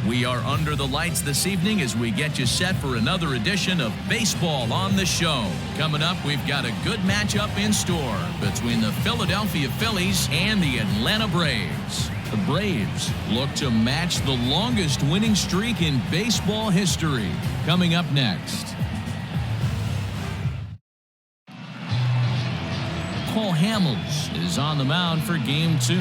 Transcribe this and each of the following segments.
We are under the lights this evening as we get you set for another edition of Baseball on the Show. Coming up, we've got a good matchup in store between the Philadelphia Phillies and the Atlanta Braves. The Braves look to match the longest winning streak in baseball history. Coming up next. Paul Hamels is on the mound for Game 2.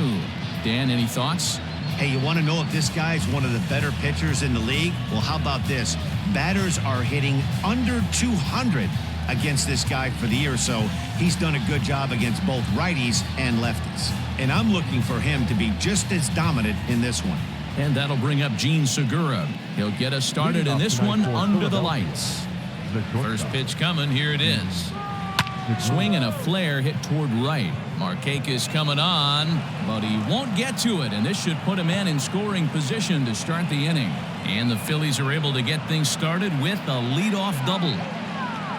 Dan, any thoughts? Hey, you want to know if this guy's one of the better pitchers in the league? Well, how about this? Batters are hitting under 200 against this guy for the year, so he's done a good job against both righties and lefties. And I'm looking for him to be just as dominant in this one. And that'll bring up Gene Segura. He'll get us started in this one under the lights. First pitch coming, here it is. Swing and a flare hit toward right. Markakis coming on, but he won't get to it, and this should put him in scoring position to start the inning. And the Phillies are able to get things started with a leadoff double.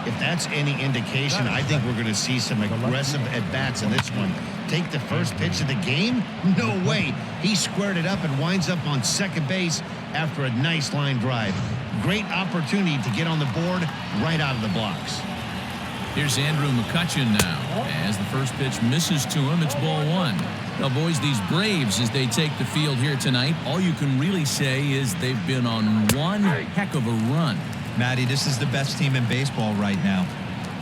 If that's any indication, I think we're going to see some aggressive at-bats in this one. Take the first pitch of the game? No way. He squared it up and winds up on second base after a nice line drive. Great opportunity to get on the board right out of the blocks. Here's Andrew McCutchen now. As the first pitch misses to him, it's ball one. Now, boys, these Braves, as they take the field here tonight, all you can really say is they've been on one heck of a run. Matty, this is the best team in baseball right now.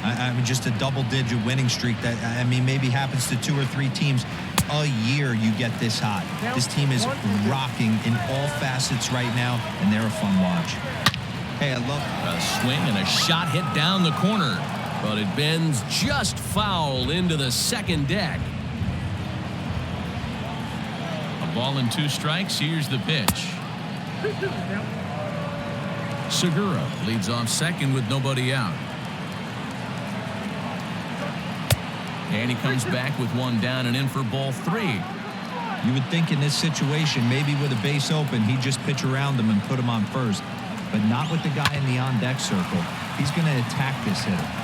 I mean, just a double-digit winning streak that, I mean, maybe happens to 2 or 3 teams a year you get this hot. This team is rocking in all facets right now, and they're a fun watch. Hey, I love a swing and a shot hit down the corner. But it bends just foul into the second deck. A ball and 2 strikes. Here's the pitch. Segura leads off second with nobody out. And he comes back with 1 down and in for ball 3. You would think in this situation, maybe with a base open, he'd just pitch around him and put him on first. But not with the guy in the on-deck circle. He's going to attack this hitter.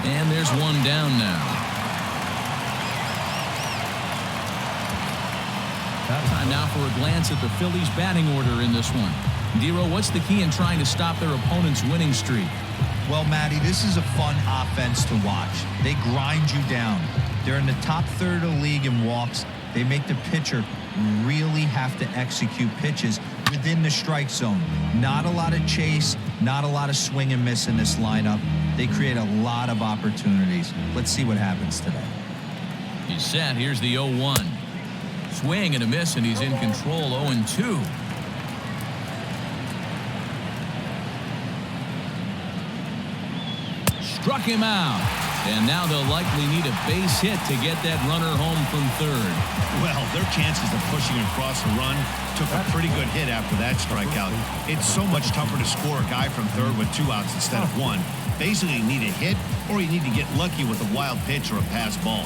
And there's 1 down now. Time now for a glance at the Phillies batting order in this one. Dero, what's the key in trying to stop their opponent's winning streak? Well, Matty, this is a fun offense to watch. They grind you down. They're in the top third of the league in walks. They make the pitcher really have to execute pitches within the strike zone. Not a lot of chase, not a lot of swing and miss in this lineup. They create a lot of opportunities. Let's see what happens today. He's set. Here's the 0-1. Swing and a miss, and he's in control. 0-2. Struck him out. And now they'll likely need a base hit to get that runner home from third. Well, their chances of pushing across a run took a pretty good hit after that strikeout. It's so much tougher to score a guy from third with 2 outs instead of 1. Basically, you need a hit or you need to get lucky with a wild pitch or a pass ball.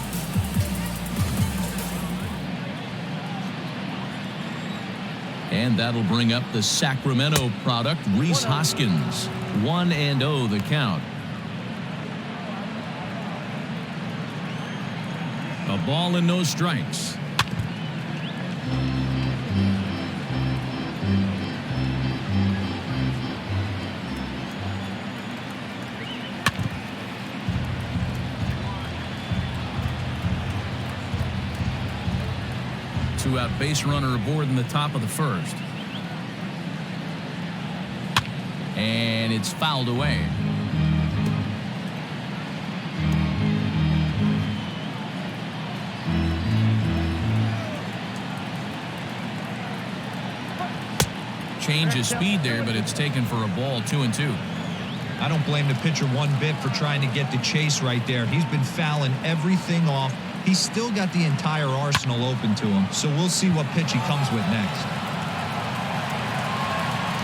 And that'll bring up the Sacramento product, Rhys Hoskins. 1-0 the count. A ball and no strikes. Two-out base runner aboard in the top of the first. And it's fouled away. Change of speed there, but it's taken for a ball. 2-2. I don't blame the pitcher one bit for trying to get the chase right there. He's been fouling everything off. He's still got the entire arsenal open to him, so we'll see what pitch he comes with next.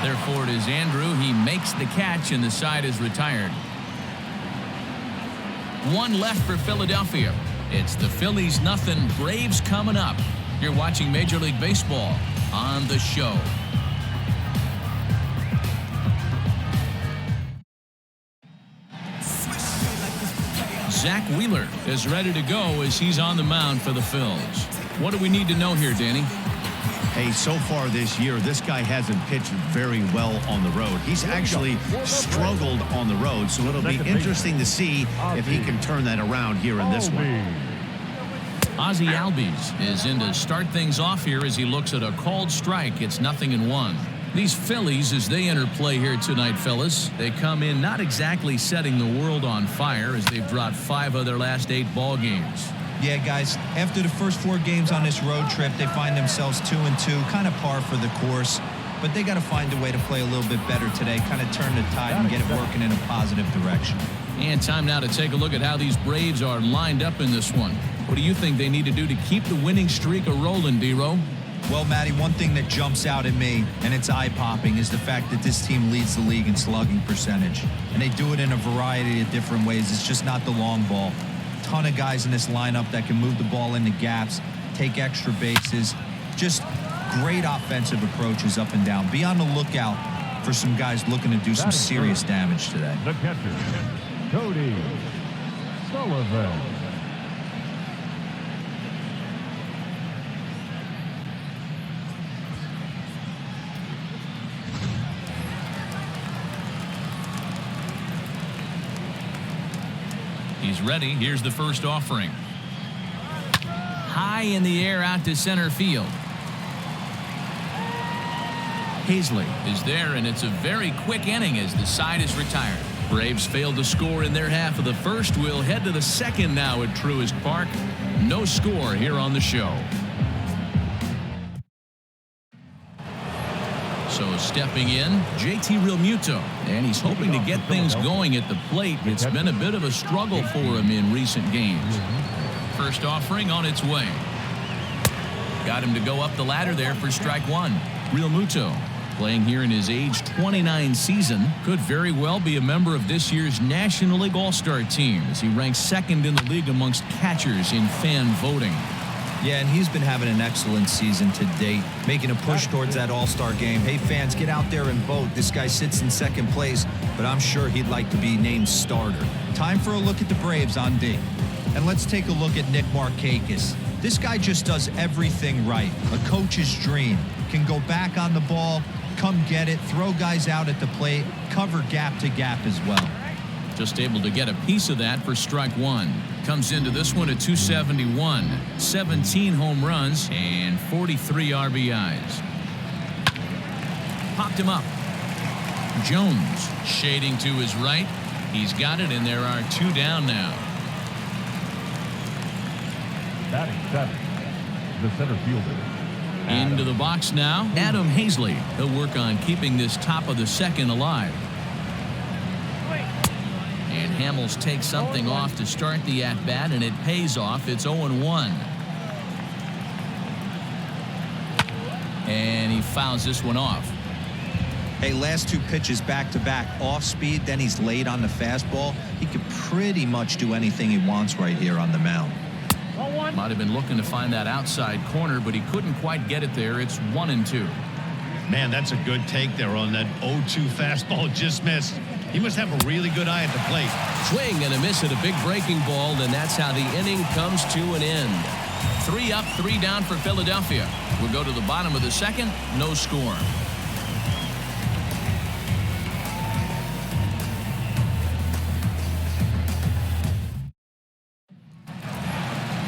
There for it is Andrew. He makes the catch, and the side is retired. 1 left for Philadelphia. It's the Phillies 0, Braves coming up. You're watching Major League Baseball on the Show. Zach Wheeler is ready to go as he's on the mound for the Phils. What do we need to know here, Danny? Hey, so far this year, this guy hasn't pitched very well on the road. He's actually struggled on the road, so it'll be interesting to see if he can turn that around here in this one. Ozzie Albies is in to start things off here as he looks at a called strike. It's 0-1. These Phillies, as they enter play here tonight, fellas, they come in not exactly setting the world on fire as they've dropped 5 of their last 8 ball games. Yeah, guys, after the first 4 games on this road trip, they find themselves 2-2, kind of par for the course. But they got to find a way to play a little bit better today, kind of turn the tide and get it working in a positive direction. And time now to take a look at how these Braves are lined up in this one. What do you think they need to do to keep the winning streak a-rolling, D-Row? Well, Matty, one thing that jumps out at me, and it's eye-popping, is the fact that this team leads the league in slugging percentage. And they do it in a variety of different ways. It's just not the long ball. Ton of guys in this lineup that can move the ball into gaps, take extra bases. Just great offensive approaches up and down. Be on the lookout for some guys looking to do some serious damage today. The catcher, Cody Sullivan. He's ready. Here's the first offering. High in the air out to center field. Hazley is there, and it's a very quick inning as the side is retired. Braves failed to score in their half of the first. We'll head to the second now at Truist Park. No score here on the show. So stepping in, JT Realmuto, and he's hoping to get things going at the plate. It's been a bit of a struggle for him in recent games. First offering on its way. Got him to go up the ladder there for strike 1. Realmuto, playing here in his age 29 season, could very well be a member of this year's National League All-Star team as he ranks 2nd in the league amongst catchers in fan voting. Yeah, and he's been having an excellent season to date, making a push towards that All-Star game. Hey, fans, get out there and vote. This guy sits in 2nd place, but I'm sure he'd like to be named starter. Time for a look at the Braves on D. And let's take a look at Nick Markakis. This guy just does everything right. A coach's dream. Can go back on the ball, come get it, throw guys out at the plate, cover gap to gap as well. Just able to get a piece of that for strike 1. Comes into this one at 271. 17 home runs and 43 RBIs. Popped him up. Jones shading to his right. He's got it, and there are 2 down now. Batting 7th, the center fielder. Into the box now, Adam Hazley. He'll work on keeping this top of the 2nd alive. And Hamels takes something off to start the at-bat, and it pays off. It's 0-1. And he fouls this one off. Hey, last 2 pitches back-to-back, off speed, then he's late on the fastball. He could pretty much do anything he wants right here on the mound. Might have been looking to find that outside corner, but he couldn't quite get it there. It's 1-2. Man, that's a good take there on that 0-2 fastball just missed. He must have a really good eye at the plate. Swing and a miss at a big breaking ball, and that's how the inning comes to an end. 3 up, 3 down for Philadelphia. We'll go to the bottom of the 2nd. No score.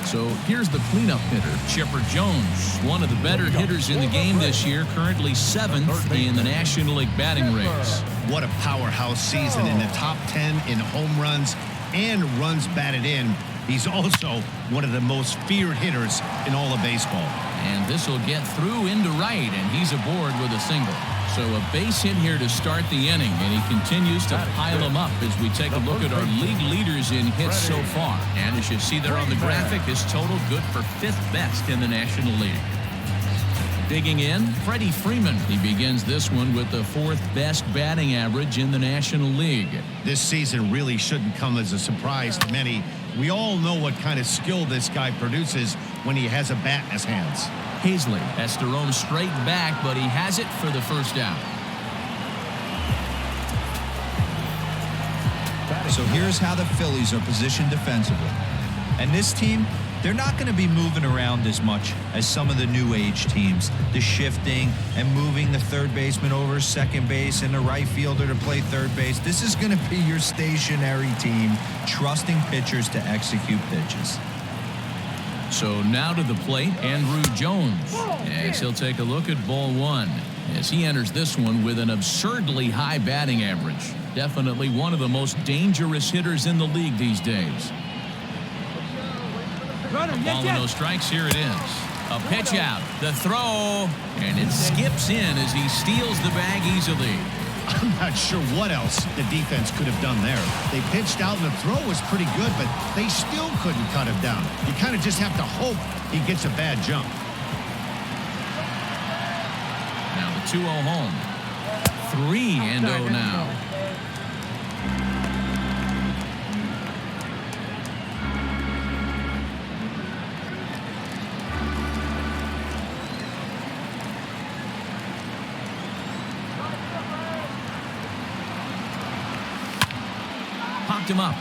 So here's the cleanup hitter, Chipper Jones, one of the better hitters in the game this year, currently 7th in the National League batting race. What a powerhouse season, in the top 10 in home runs and runs batted in. He's also one of the most feared hitters in all of baseball. And this will get through into right, and he's aboard with a single. So a base hit here to start the inning, and he continues to pile them up as we take a look at our league leaders in hits so far. And as you see there on the graphic, his total good for 5th best in the National League. Digging in, Freddie Freeman. He begins this one with the 4th best batting average in the National League. This season really shouldn't come as a surprise to many. We all know what kind of skill this guy produces when he has a bat in his hands. Hazley has to roam straight back, but he has it for the first out. So here's how the Phillies are positioned defensively. And this team, They're not going to be moving around as much as some of the new age teams. The shifting and moving the third baseman over second base and the right fielder to play third base. This is going to be your stationary team, trusting pitchers to execute pitches. So now to the plate, Andrew Jones, as he'll take a look at ball one, as he enters this one with an absurdly high batting average. Definitely one of the most dangerous hitters in the league these days. Ball and no strikes. Here it is. A pitch out. The throw. And it skips in as he steals the bag easily. I'm not sure what else the defense could have done there. They pitched out and the throw was pretty good, but they still couldn't cut him down. You kind of just have to hope he gets a bad jump. Now the 2-0 home. 3-0 now. Popped him up.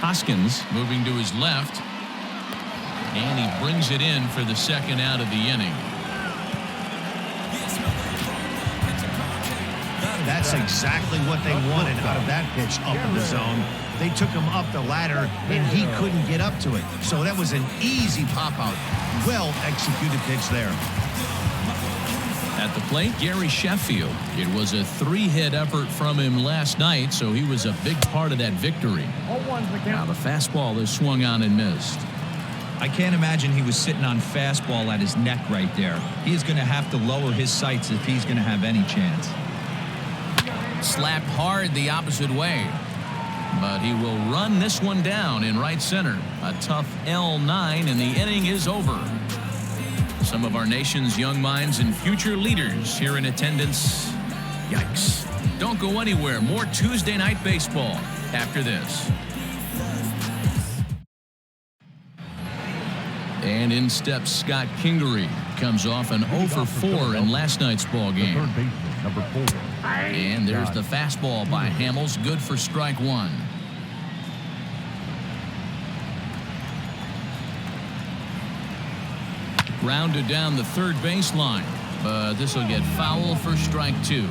Hoskins moving to his left. And he brings it in for the second out of the inning. That's exactly what they wanted out of that pitch up in the zone. They took him up the ladder, and he couldn't get up to it. So that was an easy pop-out. Well-executed pitch there. At the plate, Gary Sheffield. It was a 3-hit effort from him last night, so he was a big part of that victory. Now the fastball is swung on and missed. I can't imagine he was sitting on fastball at his neck right there. He is going to have to lower his sights if he's going to have any chance. Slapped hard the opposite way. But he will run this one down in right center. A tough L9, and the inning is over. Some of our nation's young minds and future leaders here in attendance. Yikes. Don't go anywhere. More Tuesday Night Baseball after this. And in steps Scott Kingery. Comes off an 0 for 4 in last night's ball game. Third baseman, number 4. And there's the fastball by Hamels. Good for strike one. Grounded down the third baseline, but this will get foul for strike two.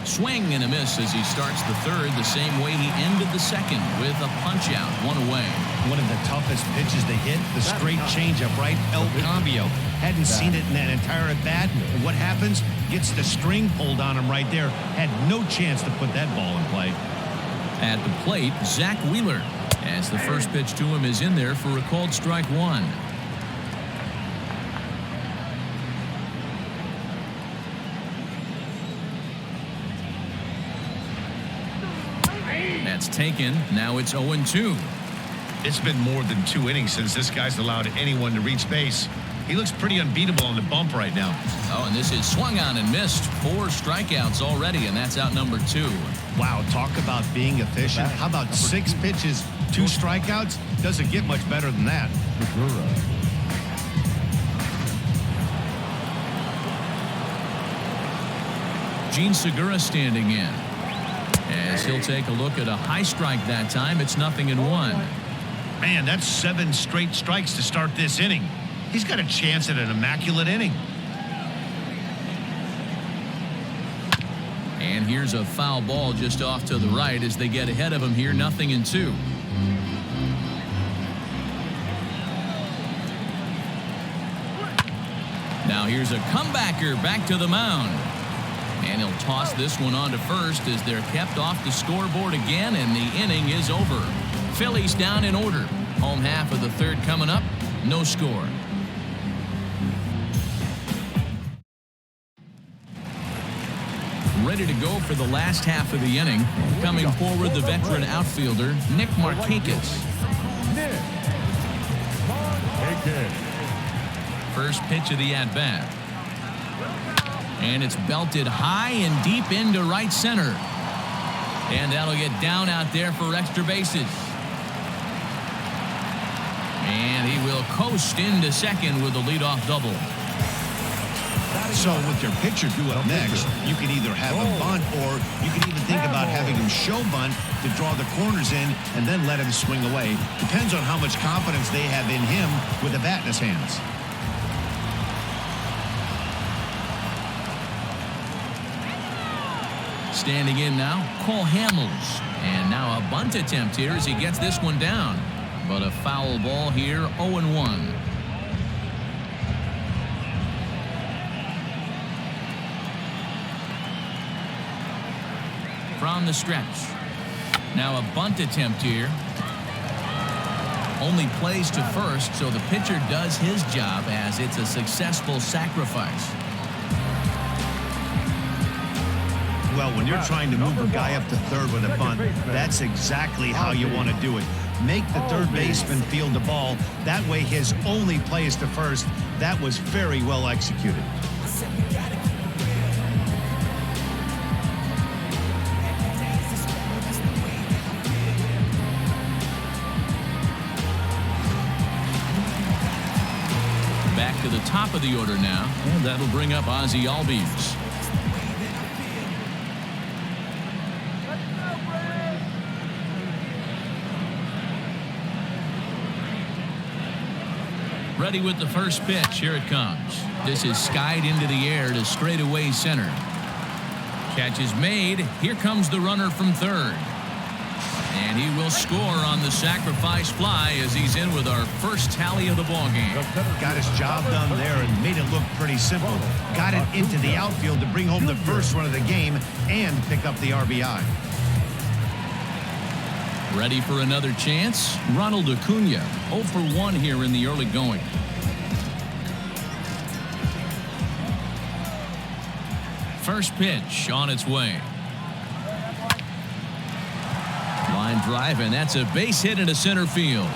Swing and a miss as he starts the third the same way he ended the second with a punch out, one away. One of the toughest pitches to hit, the straight changeup, right? El Cambio. Hadn't seen it in that entire at bat. And what happens? Gets the string pulled on him right there. Had no chance to put that ball in play. At the plate, Zach Wheeler, as the first pitch to him is in there for a called strike one. That's taken. Now it's 0-2. It's been more than 2 innings since this guy's allowed anyone to reach base. He looks pretty unbeatable on the bump right now. Oh, and this is swung on and missed. 4 strikeouts already, and that's out number 2. Wow, talk about being efficient. How about 6 pitches, 2 strikeouts? Doesn't get much better than that. Gene Segura standing in, as he'll take a look at a high strike that time. It's 0-1. Man, that's 7 straight strikes to start this inning. He's got a chance at an immaculate inning. And here's a foul ball just off to the right as they get ahead of him here. 0-2. Now here's a comebacker back to the mound. And he'll toss this one on to first as they're kept off the scoreboard again, and the inning is over. Phillies down in order. Home half of the third coming up. No score. Ready to go for the last half of the inning. Coming forward, the veteran outfielder, Nick Markakis. First pitch of the at-bat. And it's belted high and deep into right center. And that'll get down out there for extra bases. And he will coast into second with a leadoff double. So with your pitcher due up next, you can either have a bunt or you can even think about having him show bunt to draw the corners in and then let him swing away. Depends on how much confidence they have in him with a bat in his hands. Standing in now, Cole Hamels. And now a bunt attempt here as he gets this one down. But a foul ball here, 0-1. From the stretch. Now a bunt attempt here. Only plays to first, so the pitcher does his job as it's a successful sacrifice. Well, when you're trying to move a guy up to third with a bunt, that's exactly how you want to do it. Make the third baseman field the ball. That way his only play is to first. That was very well executed. Back to the top of the order now, and that'll bring up Ozzie Albies. Ready with the first pitch. Here it comes. This is skied into the air to straightaway center. Catch is made. Here comes the runner from third. And he will score on the sacrifice fly as he's in with our first tally of the ballgame. Got his job done there and made it look pretty simple. Got it into the outfield to bring home the first run of the game and pick up the RBI. Ready for another chance? Ronald Acuna, 0 for 1 here in the early going. First pitch on its way. Line drive, and that's a base hit into center field.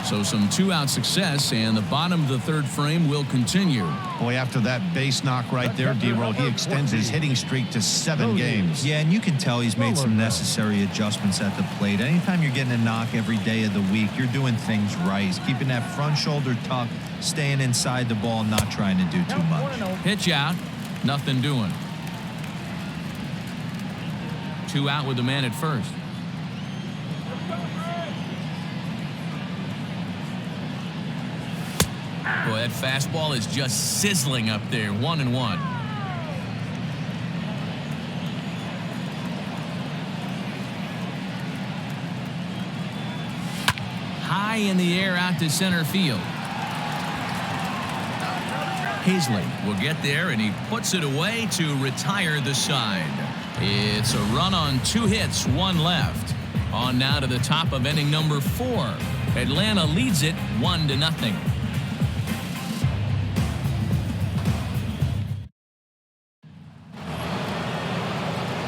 So some two-out success, and the bottom of the third frame will continue. Boy, after that base knock right there, D-Roll, he extends his hitting streak to 7 games. Yeah, and you can tell he's made some necessary adjustments at the plate. Anytime you're getting a knock every day of the week, you're doing things right. He's keeping that front shoulder tucked, staying inside the ball, not trying to do too much. Pitch out, nothing doing. 2 out with the man at first. Boy, that fastball is just sizzling up there. 1-1. High in the air out to center field. Hazley will get there, and he puts it away to retire the side. It's a run on 2 hits, 1 left. On now to the top of inning number 4. Atlanta leads it 1-0.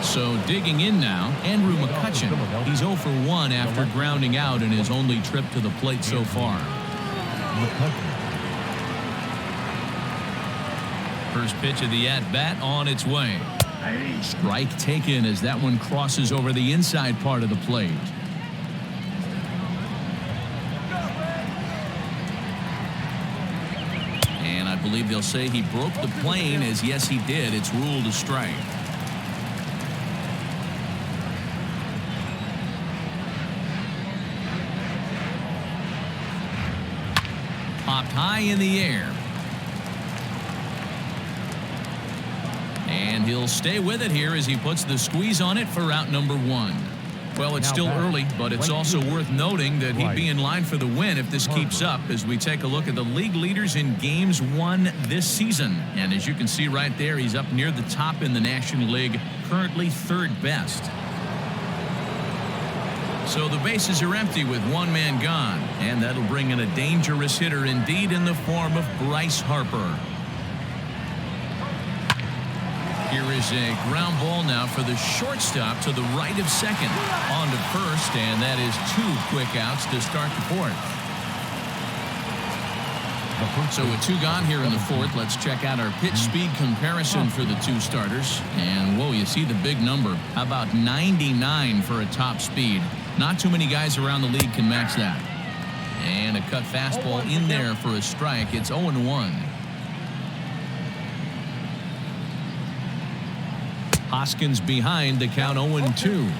So digging in now, Andrew McCutchen. He's 0 for 1 after grounding out in his only trip to the plate so far. First pitch of the at-bat on its way. Strike taken as that one crosses over the inside part of the plate. And I believe they'll say he broke the plane, as yes he did. It's ruled a strike. Popped high in the air. And he'll stay with it here as he puts the squeeze on it for out number 1. Well, it's still early, but it's also worth noting that he'd be in line for the win if this keeps up as we take a look at the league leaders in games won this season. And as you can see right there, he's up near the top in the National League, currently 3rd best. So the bases are empty with 1 man gone, and that'll bring in a dangerous hitter indeed in the form of Bryce Harper. Here is a ground ball now for the shortstop to the right of second. On to first, and that is 2 quick outs to start the 4th. So with 2 gone here in the 4th, let's check out our pitch speed comparison for the 2 starters. And whoa, you see the big number. How about 99 for a top speed? Not too many guys around the league can match that. And a cut fastball in there for a strike. It's 0-1. Hoskins behind the count 0-2.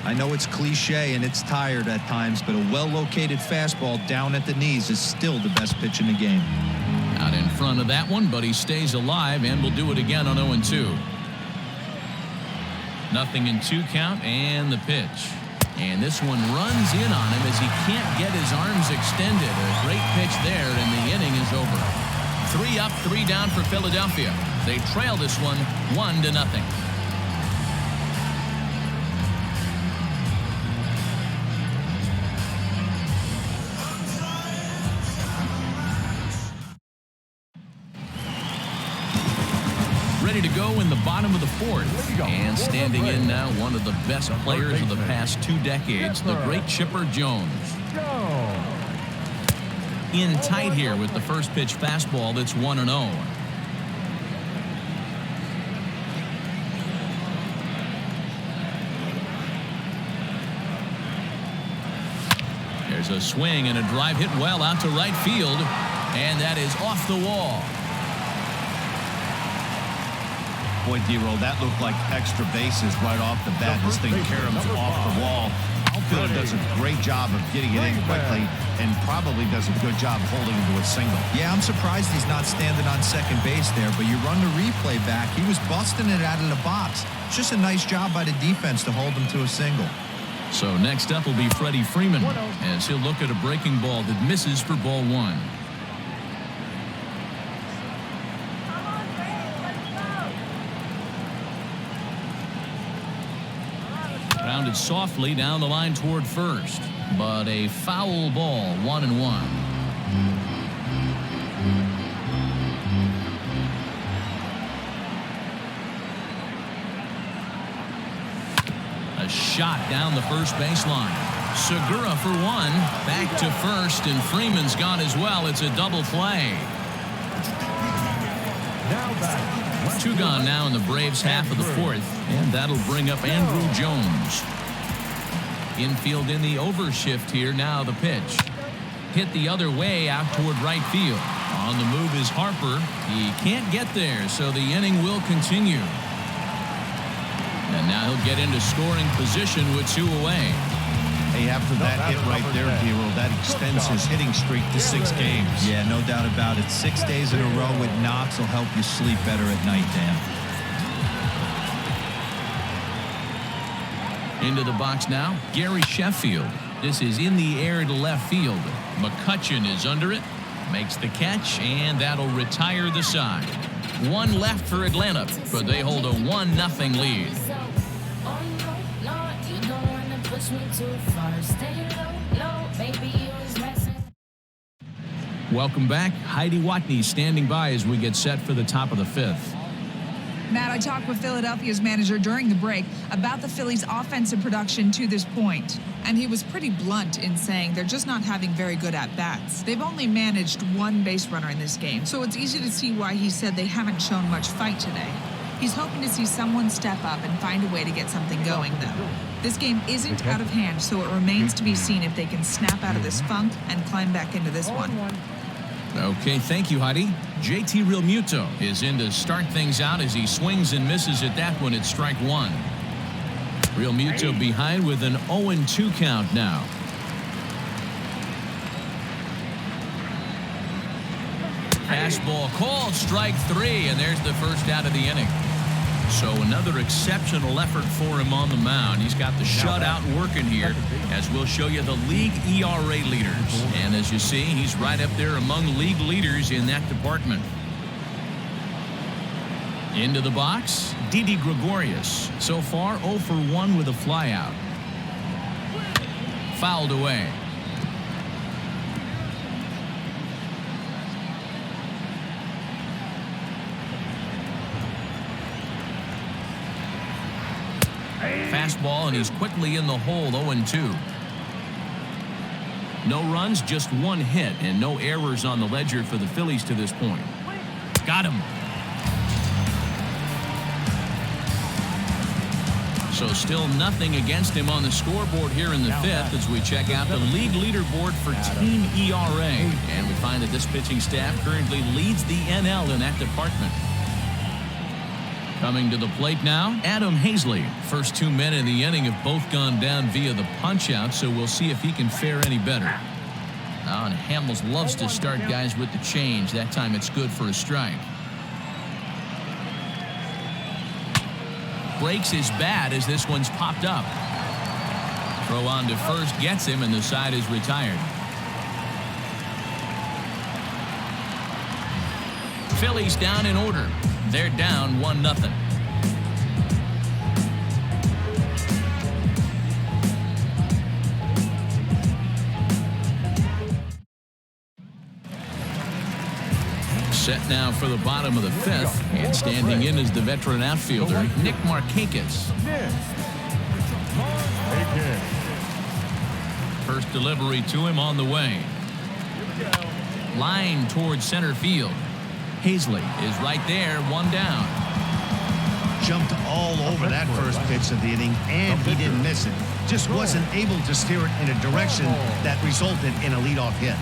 I know it's cliche and it's tired at times, but a well-located fastball down at the knees is still the best pitch in the game. Out in front of that one, but he stays alive and will do it again on 0-2. 0-2 count and the pitch. And this one runs in on him as he can't get his arms extended. A great pitch there, and the inning is over. 3 up, 3 down for Philadelphia. They trail this one 1-0. Ready to go in the bottom of the 4th. And standing in now, one of the best players of the past 2 decades, the great Chipper Jones. In tight here with the first pitch fastball that's 1-0. There's a swing and a drive hit well out to right field, and that is off the wall. Boy, D-Roll, that looked like extra bases right off the bat. This thing caroms off the wall. Outfielder does a great job of getting it in quickly and probably does a good job holding him to a single. Yeah, I'm surprised he's not standing on second base there, but you run the replay back. He was busting it out of the box. It's just a nice job by the defense to hold him to a single. So next up will be Freddie Freeman as he'll look at a breaking ball that misses for ball 1. Grounded softly down the line toward first, but a foul ball, 1-1. A shot down the first baseline. Segura for 1, back to first, and Freeman's gone as well. It's a double play. 2 gone now in the Braves' half of the 4th, and that'll bring up Andrew Jones. Infield in the overshift here. Now the pitch. Hit the other way out toward right field. On the move is Harper. He can't get there, so the inning will continue. And now he'll get into scoring position with 2 away. Hey, after that hit right there, D-Roll, that extends his hitting streak to 6 games. Yeah, no doubt about it. 6 days in a row with knocks will help you sleep better at night, Dan. Into the box now, Gary Sheffield. This is in the air to left field. McCutchen is under it, makes the catch, and that'll retire the side. 1 left for Atlanta, but they hold a 1-0 lead. Welcome back. Heidi Watney standing by as we get set for the top of the 5th. Matt, I talked with Philadelphia's manager during the break about the Phillies' offensive production to this point. And he was pretty blunt in saying they're just not having very good at-bats. They've only managed 1 base runner in this game, so it's easy to see why he said they haven't shown much fight today. He's hoping to see someone step up and find a way to get something going, though. This game isn't out of hand, so it remains to be seen if they can snap out of this funk and climb back into this one. Okay, thank you, Heidi. JT Realmuto is in to start things out as he swings and misses at that one at strike 1. Realmuto behind with an 0-2 count now. Fastball called, strike 3, and there's the first out of the inning. So another exceptional effort for him on the mound. He's got the shutout working here, as we'll show you the league ERA leaders. And as you see, he's right up there among league leaders in that department. Into the box, Didi Gregorius. So far, 0 for 1 with a flyout. Fouled away. Fastball, and he's quickly in the hole, 0-2. No runs, just 1 hit, and no errors on the ledger for the Phillies to this point. Got him. So still nothing against him on the scoreboard here in the 5th as we check out the league leaderboard for team ERA. And we find that this pitching staff currently leads the NL in that department. Coming to the plate now, Adam Hazley. First 2 men in the inning have both gone down via the punch-out, so we'll see if he can fare any better. Oh, and Hamels loves to start guys with the change. That time it's good for a strike. Breaks his bat as this one's popped up. Throw on to first gets him, and the side is retired. Phillies down in order. They're down 1-0. Set now for the bottom of the fifth, and standing in is the veteran outfielder, Nick Markakis. First delivery to him on the way. Line towards center field. Hazley is right there, one down. Jumped all over that first pitch of the inning, and he didn't miss it. Just wasn't able to steer it in a direction that resulted in a leadoff hit.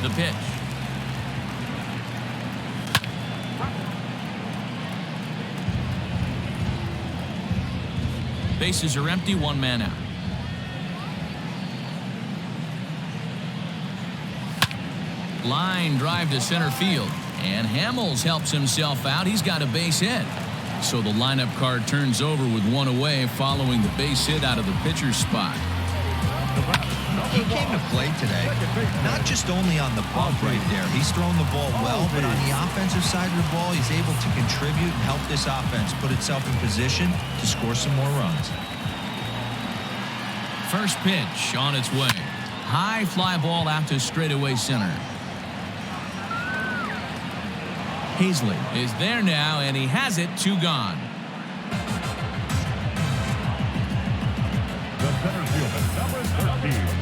The pitch. Bases are empty, one man out. Line drive to center field, and Hamels helps himself out. He's got a base hit. So the lineup card turns over with one away following the base hit out of the pitcher's spot. He came to play today, not just only on the bump right there. He's thrown the ball well, but on the offensive side of the ball, he's able to contribute and help this offense put itself in position to score some more runs. First pitch on its way. High fly ball out to straightaway center. Hazley is there now, and he has it, 2 gone. The center fielder, number 13.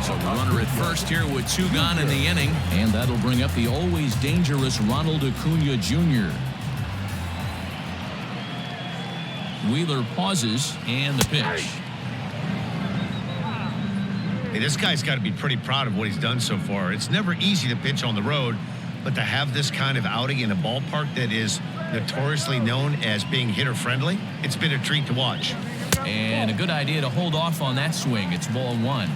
So the runner at first here with 2 gone in the inning, and that'll bring up the always dangerous Ronald Acuna Jr. Wheeler pauses, and the pitch. Hey, this guy's got to be pretty proud of what he's done so far. It's never easy to pitch on the road, but to have this kind of outing in a ballpark that is notoriously known as being hitter-friendly, it's been a treat to watch. And a good idea to hold off on that swing. It's ball 1.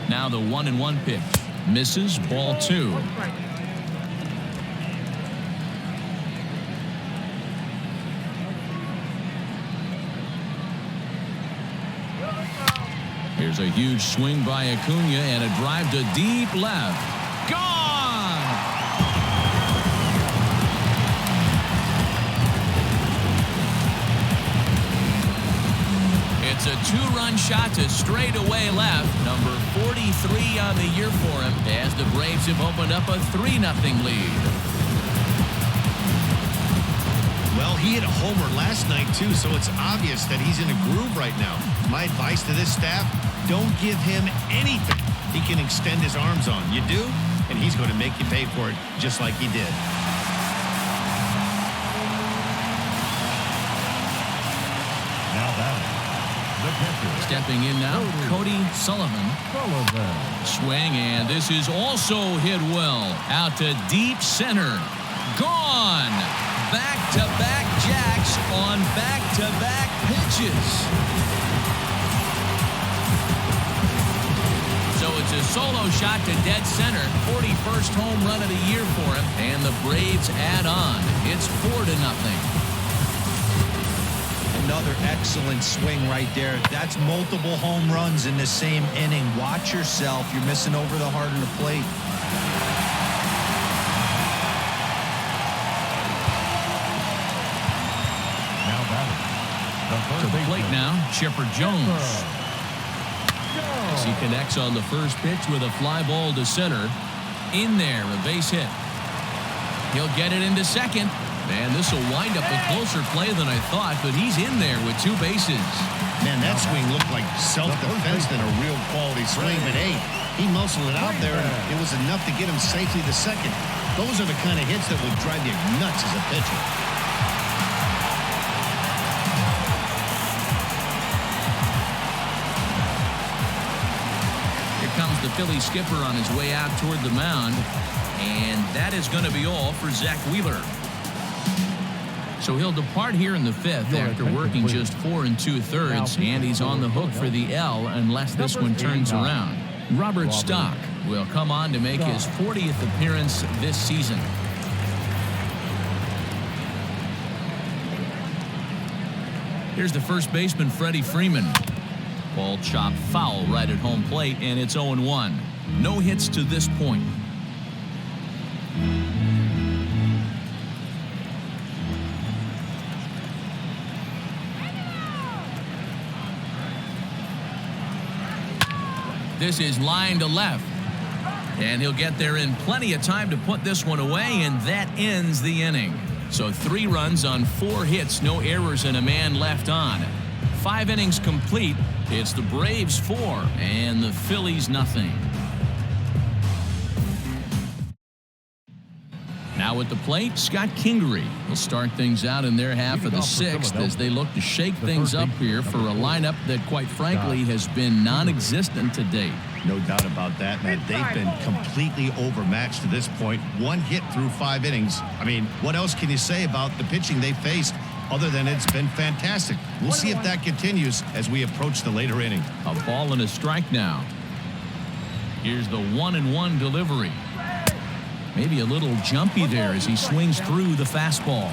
Now the 1-1 pitch. Misses, ball 2. Here's a huge swing by Acuna and a drive to deep left. Gone! It's a 2-run shot to straightaway left. Number 43 on the year for him as the Braves have opened up a 3-0 lead. Well, he hit a homer last night, too, so it's obvious that he's in a groove right now. My advice to this staff, don't give him anything he can extend his arms on. You do, and he's going to make you pay for it just like he did. Now batting, the catcher. Stepping in now, Cody Sullivan. Swing, and this is also hit well. Out to deep center. Gone! Back-to-back jacks on back-to-back pitches. So it's a solo shot to dead center. 41st home run of the year for him. And the Braves add on. It's 4-0. Another excellent swing right there. That's multiple home runs in the same inning. Watch yourself. You're missing over the heart of the plate. To the plate now, Chipper Jones. As he connects on the first pitch with a fly ball to center. In there, a base hit. He'll get it into second. And this will wind up a closer play than I thought, but he's in there with 2 bases. Man, that swing looked like self-defense than a real quality swing, but hey, he muscled it out there, and it was enough to get him safely to second. Those are the kind of hits that would drive you nuts as a pitcher. Phillies skipper on his way out toward the mound. And that is going to be all for Zach Wheeler. So he'll depart here in the fifth after working just 4 2/3, and he's on the hook for the L unless this one turns around. Robert Stock will come on to make his 40th appearance this season. Here's the first baseman, Freddie Freeman. Ball chopped foul right at home plate, and it's 0-1. No hits to this point. This is line to left. And he'll get there in plenty of time to put this one away, and that ends the inning. So 3 runs on 4 hits, no errors, and a man left on. 5 innings complete. It's the Braves 4 and the Phillies nothing. Now at the plate, Scott Kingery will start things out in their half of the 6th as they look to shake things up here for a lineup that, quite frankly, has been non-existent to date. No doubt about that, Matt. They've been completely overmatched to this point. 1 hit through 5 innings. I mean, what else can you say about the pitching they faced other than it's been fantastic? We'll see if that continues as we approach the later inning. A ball and a strike now. Here's the 1-1 delivery. Maybe a little jumpy there as he swings through the fastball.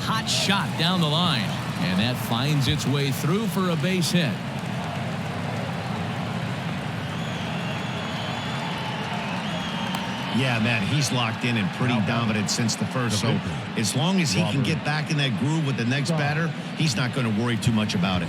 Hot shot down the line, and that finds its way through for a base hit. Yeah, Matt, he's locked in and pretty dominant since the first. So as long as he can get back in that groove with the next batter, he's not going to worry too much about it.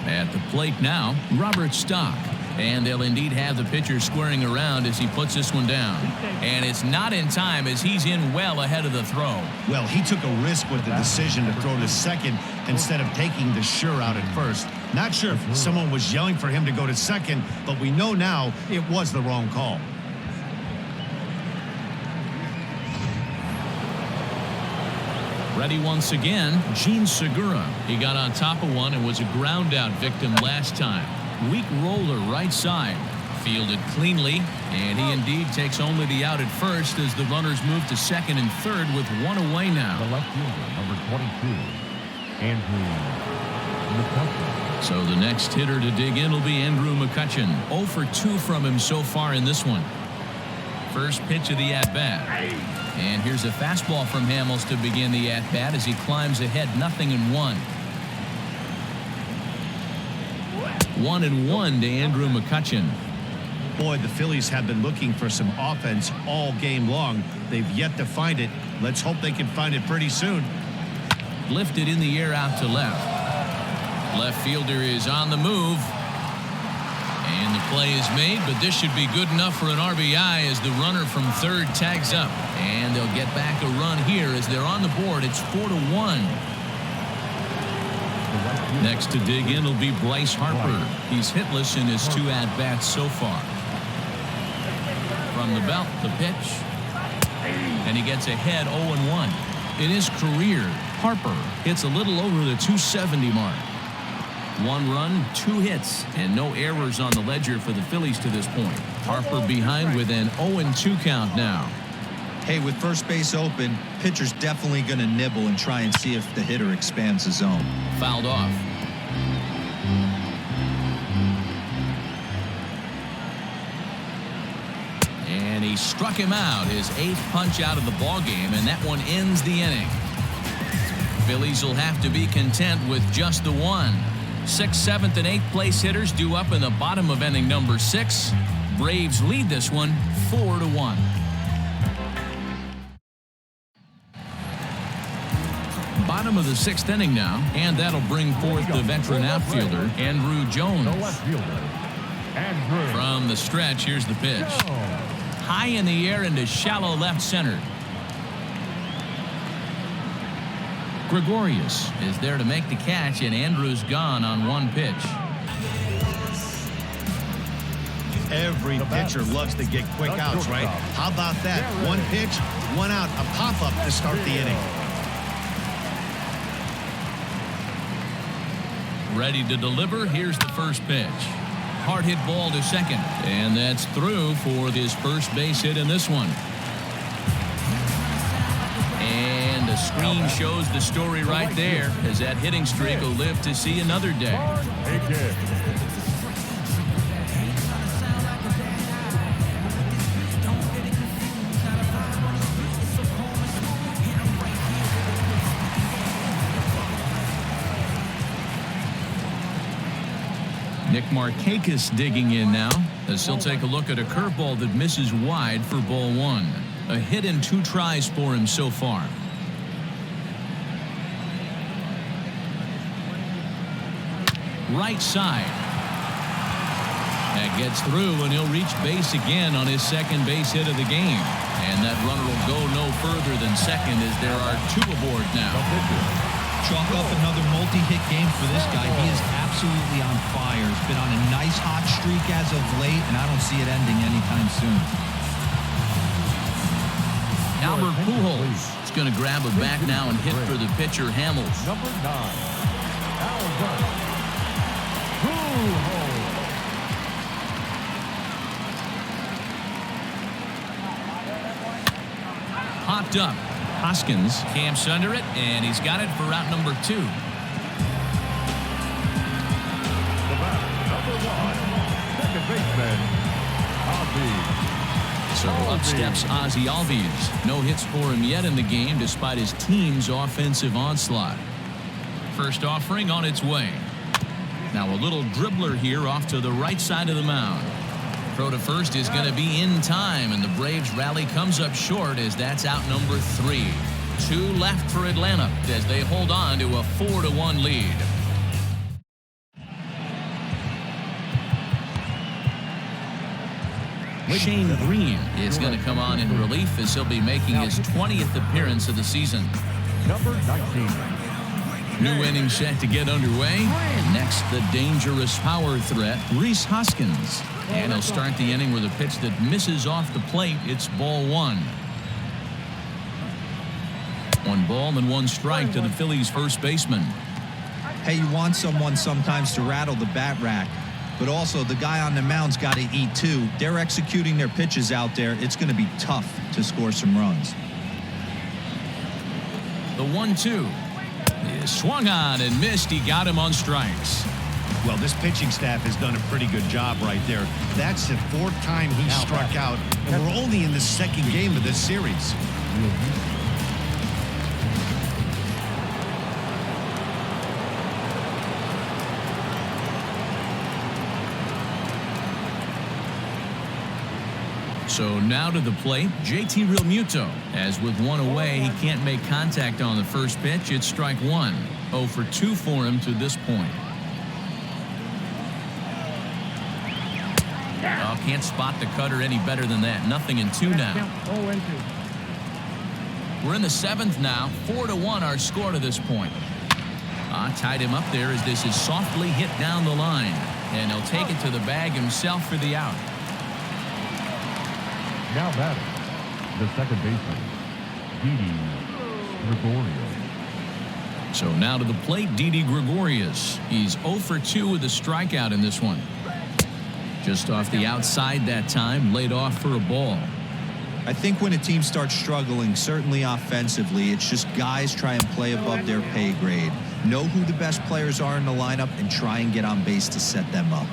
At the plate now, Robert Stock. And they'll indeed have the pitcher squaring around as he puts this one down. And it's not in time as he's in well ahead of the throw. Well, he took a risk with the decision to throw to second instead of taking the sure out at first. Not sure if someone was yelling for him to go to second, but we know now it was the wrong call. Ready once again, Gene Segura. He got on top of one and was a ground out victim last time. Weak roller right side. Fielded cleanly, and he indeed takes only the out at first as the runners move to second and third with 1 away now. The left fielder, number 22, Andrew McCutchen. So the next hitter to dig in will be Andrew McCutchen. 0 for 2 from him so far in this one. First pitch of the at-bat. And here's a fastball from Hamels to begin the at-bat as he climbs ahead 0-1. 1-1 to Andrew McCutchen. Boy, the Phillies have been looking for some offense all game long. They've yet to find it. Let's hope they can find it pretty soon. Lifted in the air out to left. Left fielder is on the move. And the play is made, but this should be good enough for an RBI as the runner from third tags up. And they'll get back a run here as they're on the board. It's 4-1. Next to dig in will be Bryce Harper. He's hitless in his 2 at-bats so far. From the belt, the pitch. And he gets ahead 0-1. In his career, Harper hits a little over the 270 mark. 1 run, 2 hits, and no errors on the ledger for the Phillies to this point. Harper behind with an 0-2 count now. Hey, with first base open, pitcher's definitely going to nibble and try and see if the hitter expands the zone. Fouled off. And he struck him out, his 8th punch out of the ballgame, and that one ends the inning. Phillies will have to be content with just the 1. 6th, 7th, and 8th place hitters due up in the bottom of inning number 6. Braves lead this one 4-1. Bottom of the 6th inning now, and that'll bring forth the veteran outfielder, Andrew Jones. The left fielder, Andrew. From the stretch, here's the pitch. High in the air into shallow left center. Gregorius is there to make the catch, and Andrew's gone on 1 pitch. Every pitcher loves to get quick outs, right? How about that? One pitch, one out, a pop-up to start the inning. Ready to deliver. Here's the first pitch. Hard hit ball to second. And that's through for his first base hit in this one. And the screen shows the story right there, as that hitting streak will live to see another day. Nick Markakis digging in now, as he'll take a look at a curveball that misses wide for ball one. A hit in 2 tries for him so far. Right side. That gets through, and he'll reach base again on his second base hit of the game. And that runner will go no further than second, as there are 2 aboard now. Chalk up another multi-hit game for this guy. He is absolutely on fire. He's been on a nice hot streak as of late, and I don't see it ending anytime soon. Albert Pujols is going to grab a back now and hit for the pitcher, Hamels. Number 9, Albert Pujols. Popped up. Hoskins camps under it, and he's got it for route number 2. The batter, number 1, second baseman, Ozzie. So up steps Ozzie Albies. No hits for him yet in the game, despite his team's offensive onslaught. First offering on its way. Now a little dribbler here off to the right side of the mound. Throw to first is going to be in time, and the Braves rally comes up short, as that's out number 3. 2 left for Atlanta as they hold on to a 4-1 lead. Shane Green is going to come on in relief, as he'll be making his 20th appearance of the season. Number 19. New inning set to get underway. Next, the dangerous power threat, Rhys Hoskins. And he'll start the inning with a pitch that misses off the plate. It's ball 1. 1 ball and 1 strike to the Phillies' first baseman. Hey, you want someone sometimes to rattle the bat rack, but also the guy on the mound's got to eat too. They're executing their pitches out there. It's going to be tough to score some runs. The 1-2 is swung on and missed. He got him on strikes. Well, this pitching staff has done a pretty good job right there. That's the 4th time he struck out, and we're only in the 2nd game of this series. So now to the plate, JT Realmuto. As with 1 away, he can't make contact on the first pitch. It's strike 1. 0 for 2 for him to this point. Oh, can't spot the cutter any better than that. 0-2 now. We're in the 7th now. 4-1 our score to this point. Tied him up there as this is softly hit down the line. And he'll take it to the bag himself for the out. Now batting, the second baseman, Didi Gregorius. So now to the plate, Didi Gregorius. He's 0 for 2 with a strikeout in this one. Just off the outside that time, laid off for a ball. I think when a team starts struggling, certainly offensively, it's just guys try and play above their pay grade. Know who the best players are in the lineup and try and get on base to set them up.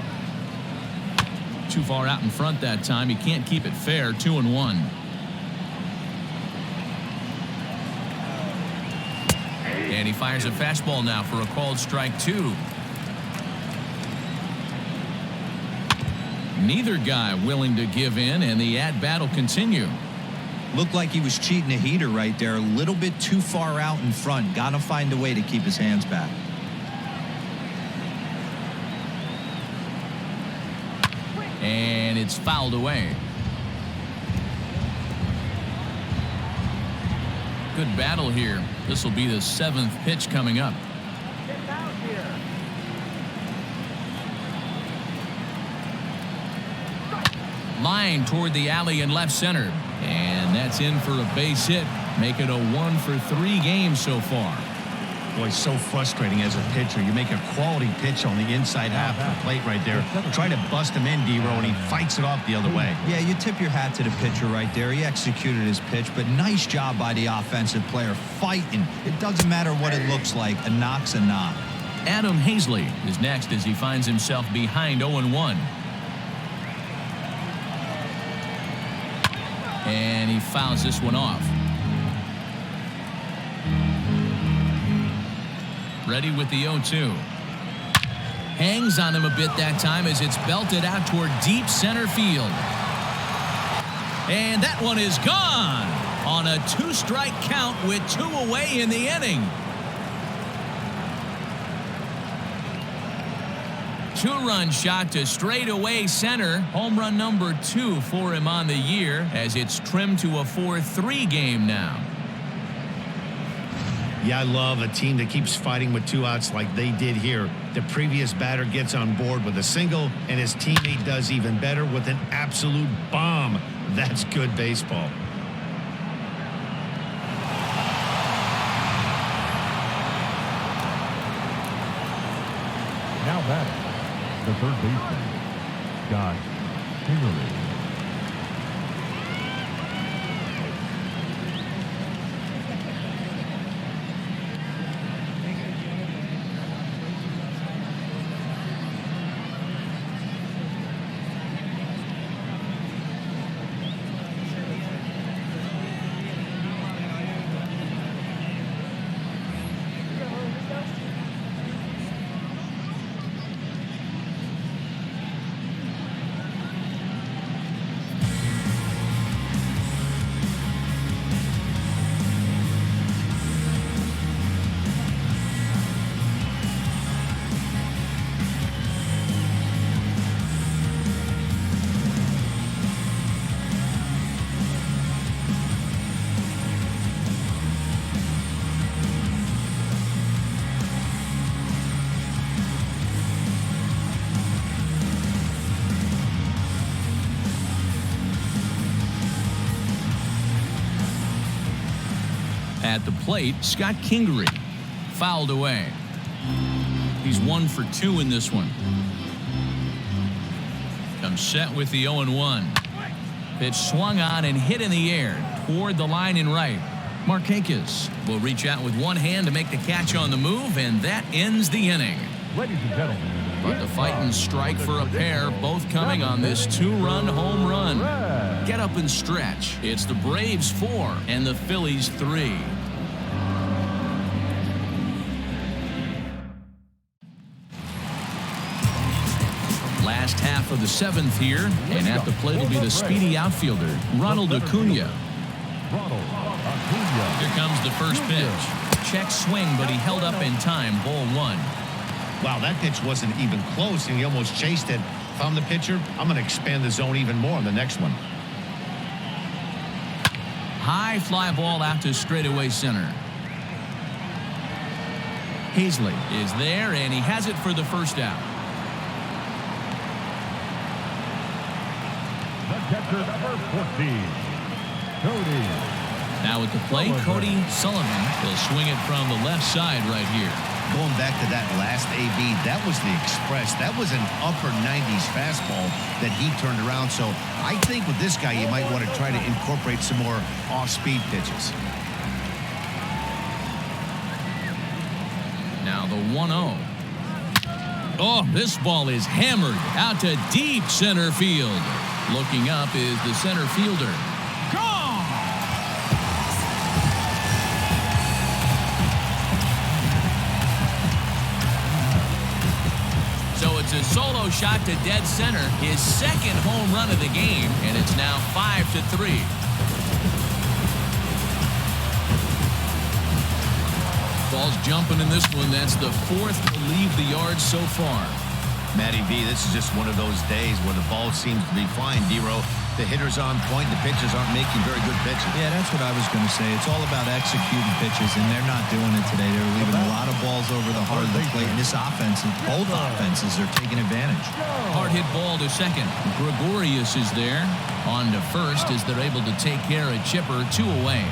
Too far out in front that time. He can't keep it fair. 2-1. And he fires a fastball now for a called strike 2. Neither guy willing to give in, and the at-bat will continue. Looked like he was cheating a heater right there. A little bit too far out in front. Got to find a way to keep his hands back. And it's fouled away. Good battle here. This will be the 7th pitch coming up. Line toward the alley in left center. And that's in for a base hit. Make it a 1-for-3 game so far. Boy, so frustrating as a pitcher. You make a quality pitch on the inside half of the plate right there. Try to bust him in, D-Row, and he fights it off the other way. Yeah, you tip your hat to the pitcher right there. He executed his pitch, but nice job by the offensive player fighting. It doesn't matter what it looks like. A knock's a knock. Adam Hazley is next as he finds himself behind 0-1. And he fouls this one off. Ready with the 0-2. Hangs on him a bit that time as it's belted out toward deep center field. And that one is gone on a 2-strike count with 2 away in the inning. 2-run shot to straightaway center. Home run number 2 for him on the year as it's trimmed to a 4-3 game now. Yeah, I love a team that keeps fighting with 2 outs like they did here. The previous batter gets on board with a single, and his teammate does even better with an absolute bomb. That's good baseball. Now batting, the third baseman, Scott Kingery. At the plate, Scott Kingery fouled away. He's 1 for 2 in this one. Comes set with the 0-1. Pitch swung on and hit in the air toward the line in right. Markakis will reach out with one hand to make the catch on the move, and that ends the inning. Ladies and gentlemen, But the fight and strike for a pair, both coming on this 2-run home run. Get up and stretch. It's the Braves 4 and the Phillies 3. Last half of the 7th here, and at the plate will be the speedy outfielder, Ronald Acuna. Here comes the first pitch. Check swing, but he held up in time. Ball 1. Wow, that pitch wasn't even close, and he almost chased it. If I'm the pitcher, I'm going to expand the zone even more on the next one. High fly ball out to straightaway center. Hazley is there, and he has it for the first out. The catcher, number 14, Cody. Now at the plate, Cody Sullivan will swing it from the left side right here. Going back to that last AB, that was the express. That was an upper 90s fastball that he turned around. So I think with this guy, you might want to try to incorporate some more off-speed pitches. Now the 1-0. Oh, this ball is hammered out to deep center field. Looking up is the center fielder. Gone! So it's a solo shot to dead center, his second home run of the game, and it's now 5-3. Ball's jumping in this one. That's the 4th to leave the yard so far. Matty V, this is just one of those days where the ball seems to be flying, D-Row. The hitter's on point. The pitchers aren't making very good pitches. Yeah, that's what I was going to say. It's all about executing pitches, and they're not doing it today. They're leaving a lot of balls balls over the heart of the plate. And this offense, both offenses, are taking advantage. Hard hit ball to second. Gregorius is there. On to first as they're able to take care of Chipper. 2 away.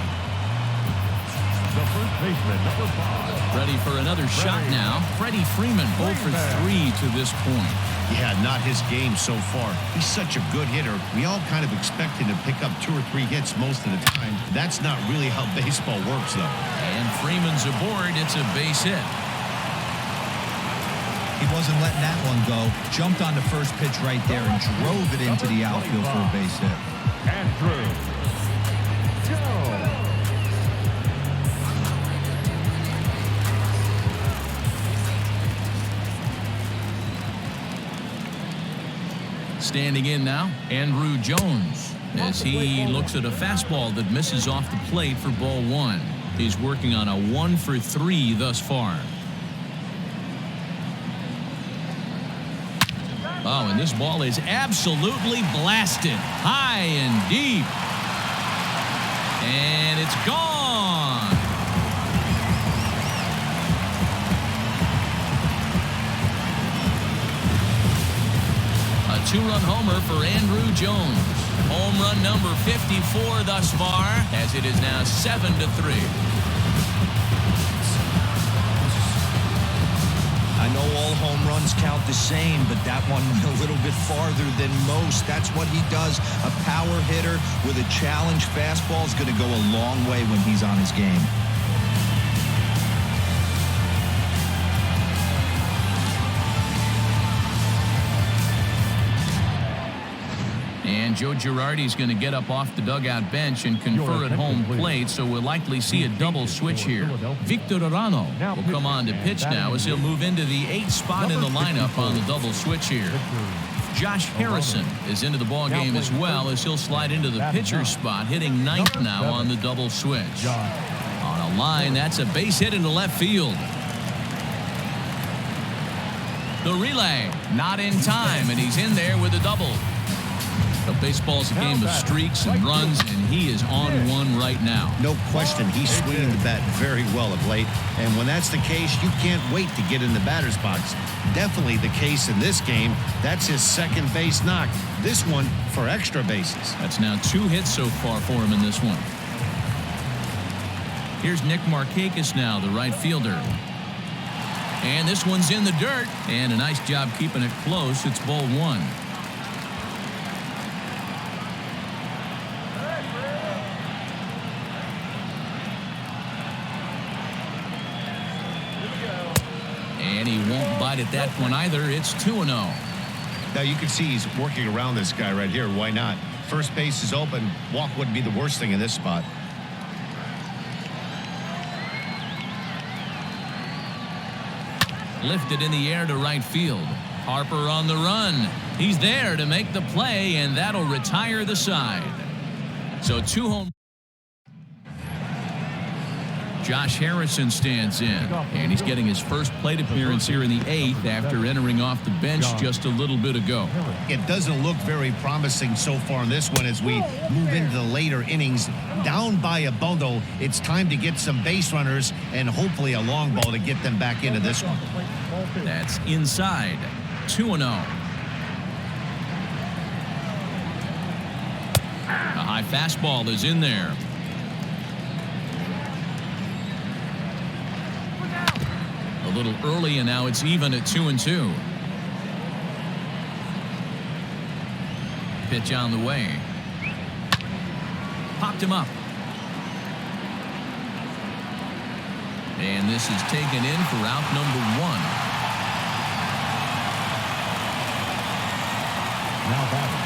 The first baseman, number 5. Ready for another shot now. Freddie Freeman, 0 for 3 to this point. Yeah, not his game so far. He's such a good hitter. We all kind of expect him to pick up 2 or 3 hits most of the time. That's not really how baseball works, though. And Freeman's aboard. It's a base hit. He wasn't letting that one go. Jumped on the first pitch right there and drove it into the outfield for a base hit. Andrew. Go. Standing in now, Andrew Jones, as he looks at a fastball that misses off the plate for ball 1. He's working on a 1 for 3 thus far. Oh, and this ball is absolutely blasted high and deep. And it's gone. A 2-run homer for Andrew Jones. Home run number 54 thus far, as it is now 7-3. I know all home runs count the same, but that one went a little bit farther than most. That's what he does. A power hitter with a challenge fastball is going to go a long way when he's on his game. And Joe Girardi's going to get up off the dugout bench and confer at home plate, so we'll likely see a double switch here. Victor Arano will come on to pitch now as he'll move into the 8th spot in the lineup on the double switch here. Josh Harrison is into the ballgame as well as he'll slide into the pitcher's spot, hitting 9th now on the double switch. On a line, that's a base hit into left field. The relay, not in time, and he's in there with a double. But baseball's a game of streaks and runs, and he is on one right now. No question, he's swinging the bat very well of late. And when that's the case, you can't wait to get in the batter's box. Definitely the case in this game. That's his second base knock. This one for extra bases. That's now 2 hits so far for him in this one. Here's Nick Markakis now, the right fielder. And this one's in the dirt. And a nice job keeping it close. It's ball 1. And he won't bite at that one either. It's 2-0. Now you can see he's working around this guy right here. Why not? First base is open. Walk wouldn't be the worst thing in this spot. Lifted in the air to right field. Harper on the run. He's there to make the play, and that'll retire the side. So 2 home. Josh Harrison stands in, and he's getting his first plate appearance here in the 8th after entering off the bench just a little bit ago. It doesn't look very promising so far in this one as we move into the later innings. Down by a bundle, it's time to get some base runners and hopefully a long ball to get them back into this one. That's inside. 2-0. A high fastball is in there. A little early, and now it's even at 2-2. Pitch on the way. Popped him up. And this is taken in for out number 1. Now batting.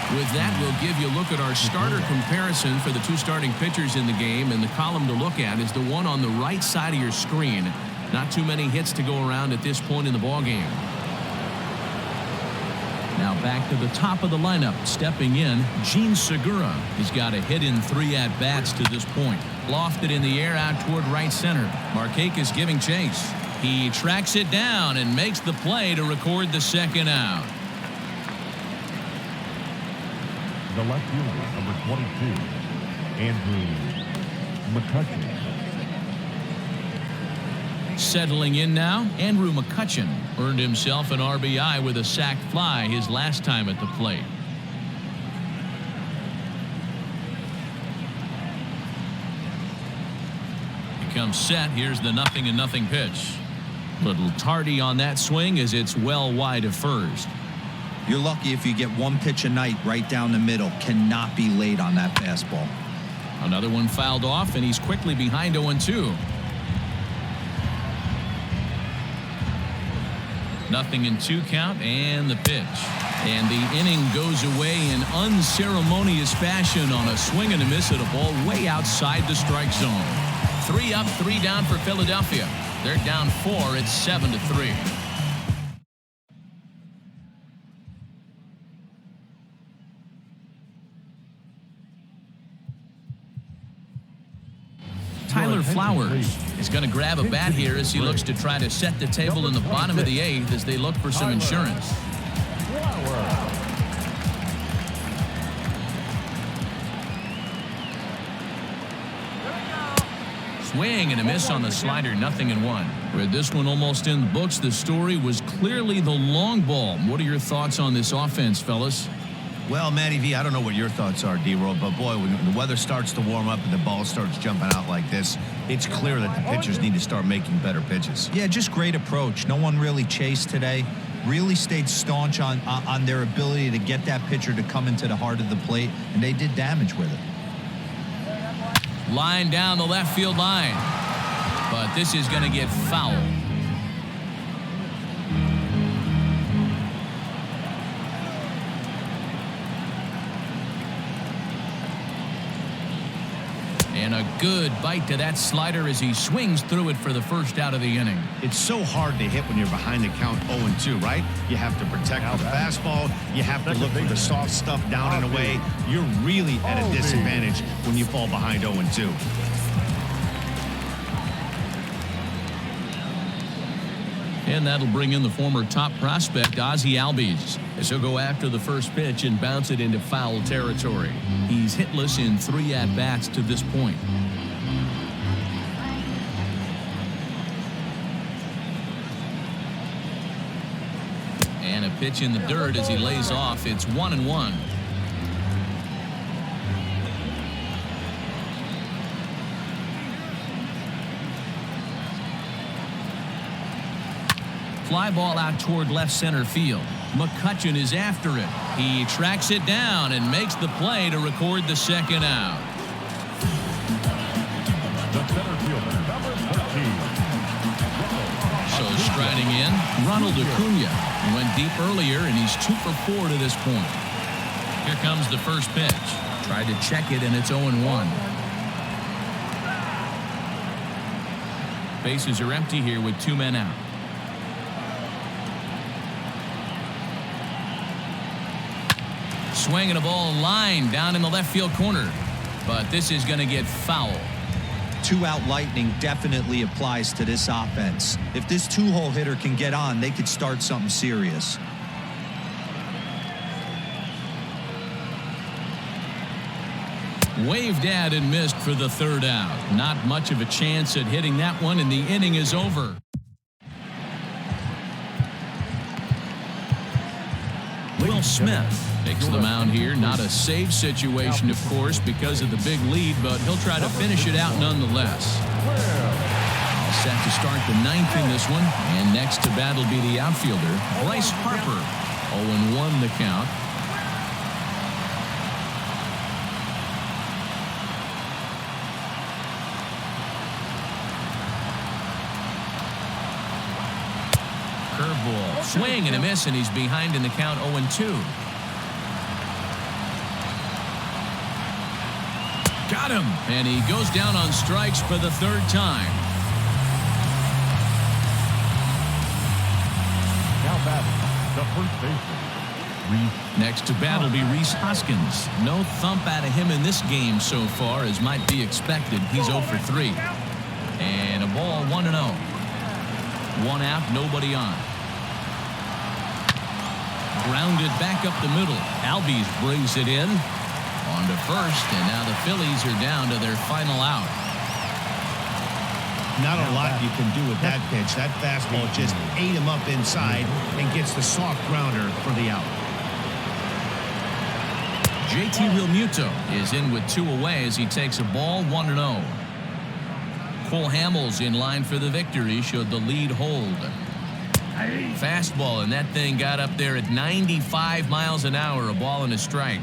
With that, we'll give you a look at our starter comparison for the 2 starting pitchers in the game, and the column to look at is the one on the right side of your screen. Not too many hits to go around at this point in the ballgame. Now back to the top of the lineup. Stepping in, Gene Segura. He's got a hit in 3 at-bats to this point. Lofted in the air out toward right center. Markakis giving chase. He tracks it down and makes the play to record the second out. The left fielder, number 22, Andrew McCutcheon. Settling in now, Andrew McCutchen earned himself an RBI with a sac fly his last time at the plate. He comes set. Here's the 0-0 pitch. Little tardy on that swing as it's well wide of first. You're lucky if you get one pitch a night right down the middle. Cannot be late on that fastball. Another one fouled off, and he's quickly behind 0-2. 0-2 count, and the pitch. And the inning goes away in unceremonious fashion on a swing and a miss at a ball way outside the strike zone. 3 up, 3 down for Philadelphia. They're down 4. It's 7-3. Tyler Flowers is going to grab a bat here as he looks to try to set the table in the bottom of the 8th as they look for some insurance. Swing and a miss on the slider, 0-1. With this one almost in the books, the story was clearly the long ball. What are your thoughts on this offense, fellas? Well, Matty V, I don't know what your thoughts are, D-Roll, but boy, when the weather starts to warm up and the ball starts jumping out like this, it's clear that the pitchers need to start making better pitches. Yeah, just great approach. No one really chased today. Really stayed staunch on their ability to get that pitcher to come into the heart of the plate, and they did damage with it. Line down the left field line, but this is going to get fouled. And a good bite to that slider as he swings through it for the first out of the inning. It's so hard to hit when you're behind the count 0-2, right? You have to protect the fastball. You have to look for the soft stuff down and away. You're really at a disadvantage when you fall behind 0-2. And that'll bring in the former top prospect, Ozzie Albies, as he'll go after the first pitch and bounce it into foul territory. He's hitless in 3 at-bats to this point. And a pitch in the dirt as he lays off. It's 1-1. Fly ball out toward left center field. McCutchen is after it. He tracks it down and makes the play to record the second out. The center fielder, number 13. So striding in, Ronald Acuna. He went deep earlier, and he's 2 for 4 to this point. Here comes the first pitch. Tried to check it, and it's 0-1. Bases are empty here with 2 men out. Swinging a ball line down in the left field corner, but this is going to get foul. 2-out lightning definitely applies to this offense. If this 2-hole hitter can get on, they could start something serious. Waved at and missed for the 3rd out. Not much of a chance at hitting that one, and the inning is over. Will Smith takes the mound here. Not a save situation, of course, because of the big lead, but he'll try to finish it out nonetheless. All set to start the 9th in this one. And next to bat will be the outfielder, Bryce Harper. 0-1 the count. Curveball, swing and a miss, and he's behind in the count 0-2. Got him, and he goes down on strikes for the 3rd time. Now batting, the first baseman, Next to bat will be Rhys Hoskins. No thump out of him in this game so far, as might be expected. He's 0 for 3. And a ball, 1-0. 1 out, nobody on. Grounded back up the middle. Albies brings it in. On to first, and now the Phillies are down to their final out. Not a lot you can do with that pitch. That fastball just ate him up inside and gets the soft grounder for the out. JT Realmuto is in with 2 away as he takes a ball 1-0. Cole Hamels in line for the victory, showed the lead hold. Fastball, and that thing got up there at 95 miles an hour, a ball and a strike.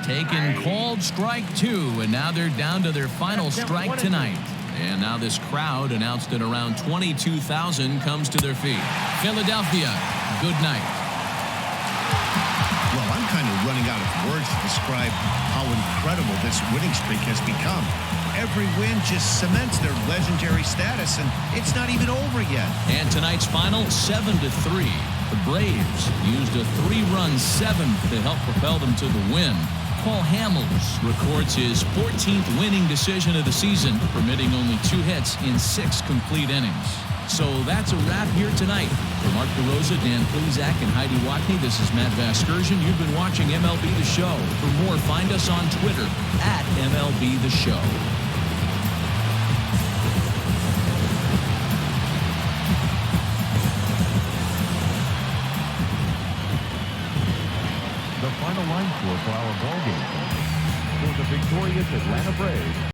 Taken, called strike 2, and now they're down to their final strike tonight. And now this crowd, announced at around 22,000, comes to their feet. Philadelphia, good night. Well, I'm kind of running out of words to describe how incredible this winning streak has become. Every win just cements their legendary status, and it's not even over yet. And tonight's final, 7-3. The Braves used a 3-run 7th to help propel them to the win. Cole Hamels records his 14th winning decision of the season, permitting only 2 hits in 6 complete innings. So that's a wrap here tonight. For Mark DeRosa, Dan Plezak, and Heidi Watney, this is Matt Vasgersian. You've been watching MLB The Show. For more, find us on Twitter at MLB The Show. The final line score for our ball game for the victorious Atlanta Braves.